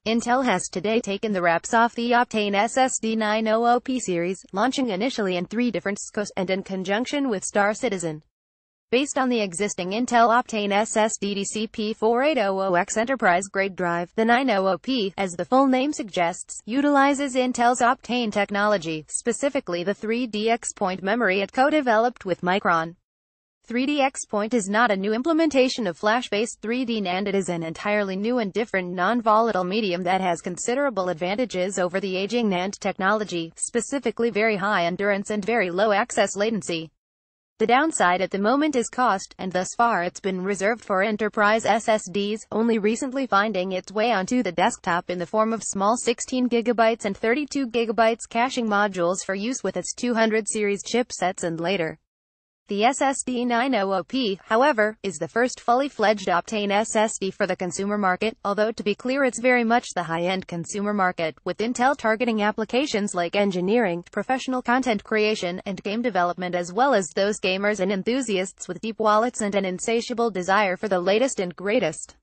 Intel has today taken the wraps off the Optane SSD 900P series, launching initially in 3 different SKUs, and in conjunction with Star Citizen. Based on the existing Intel Optane SSD DCP-4800X enterprise-grade drive, the 900P, as the full name suggests, utilizes Intel's Optane technology, specifically the 3D XPoint memory it co-developed with Micron. 3D XPoint is not a new implementation of flash-based 3D NAND. It is an entirely new and different non-volatile medium that has considerable advantages over the aging NAND technology, specifically very high endurance and very low access latency. The downside at the moment is cost, and thus far it's been reserved for enterprise SSDs, only recently finding its way onto the desktop in the form of small 16GB and 32GB caching modules for use with its 200 series chipsets and later. The SSD 900P, however, is the first fully-fledged Optane SSD for the consumer market, although to be clear it's very much the high-end consumer market, with Intel targeting applications like engineering, professional content creation, and game development, as well as those gamers and enthusiasts with deep wallets and an insatiable desire for the latest and greatest.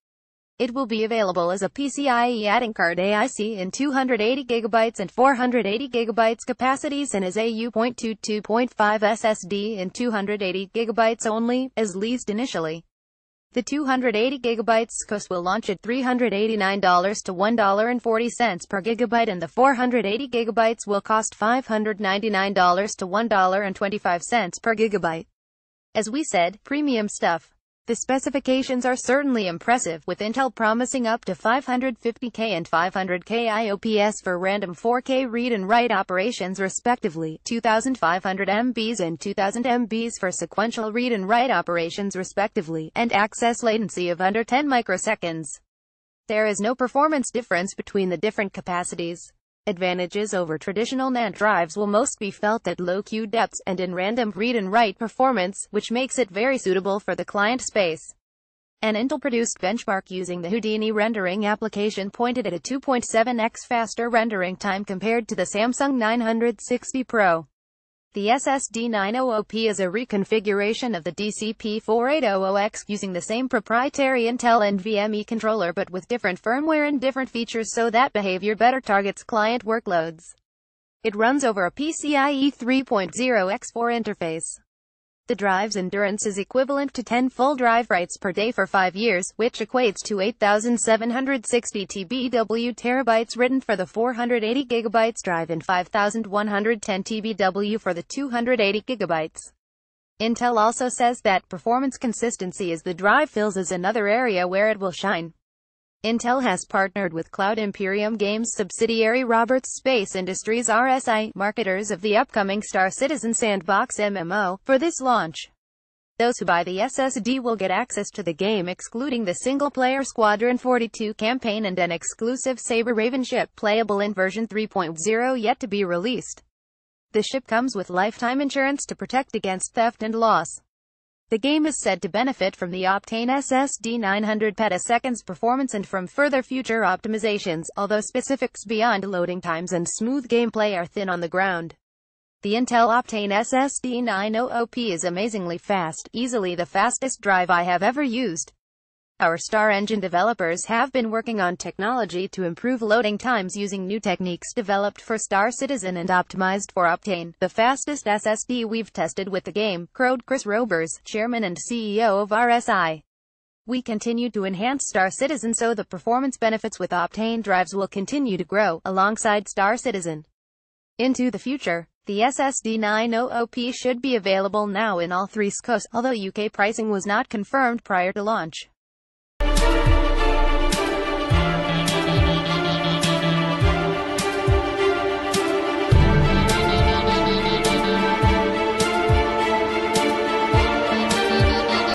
It will be available as a PCIe adding card AIC in 280GB and 480GB capacities and as a U.22.5 SSD in 280GB only, as leased initially. The 280GB SKUs will launch at $389 to $1.40 per gigabyte, and the 480GB will cost $599 to $1.25 per gigabyte. As we said, premium stuff. The specifications are certainly impressive, with Intel promising up to 550K and 500K IOPS for random 4K read and write operations respectively, 2500 MBs and 2000 MBs for sequential read and write operations respectively, and access latency of under 10 microseconds. There is no performance difference between the different capacities. Advantages over traditional NAND drives will most be felt at low queue depths and in random read and write performance, which makes it very suitable for the client space. An Intel-produced benchmark using the Houdini rendering application pointed at a 2.7x faster rendering time compared to the Samsung 960 Pro. The SSD 900P is a reconfiguration of the DCP-4800X using the same proprietary Intel NVMe controller but with different firmware and different features so that behavior better targets client workloads. It runs over a PCIe 3.0 X4 interface. The drive's endurance is equivalent to 10 full drive writes per day for 5 years, which equates to 8,760 TBW written for the 480GB drive and 5,110 TBW for the 280GB. Intel also says that performance consistency as the drive fills is another area where it will shine. Intel has partnered with Cloud Imperium Games subsidiary Roberts Space Industries RSI, marketers of the upcoming Star Citizen Sandbox MMO, for this launch. Those who buy the SSD will get access to the game excluding the single-player Squadron 42 campaign and an exclusive Saber Raven ship playable in version 3.0 yet to be released. The ship comes with lifetime insurance to protect against theft and loss. The game is said to benefit from the Optane SSD 900 petaseconds performance and from further future optimizations, although specifics beyond loading times and smooth gameplay are thin on the ground. The Intel Optane SSD 900P is amazingly fast, easily the fastest drive I have ever used. Our Star Engine developers have been working on technology to improve loading times using new techniques developed for Star Citizen and optimized for Optane, the fastest SSD we've tested with the game, crowed Chris Robers, chairman and CEO of RSI. We continue to enhance Star Citizen so the performance benefits with Optane drives will continue to grow, alongside Star Citizen. Into the future, the SSD 900P should be available now in all 3 SKUs, although UK pricing was not confirmed prior to launch.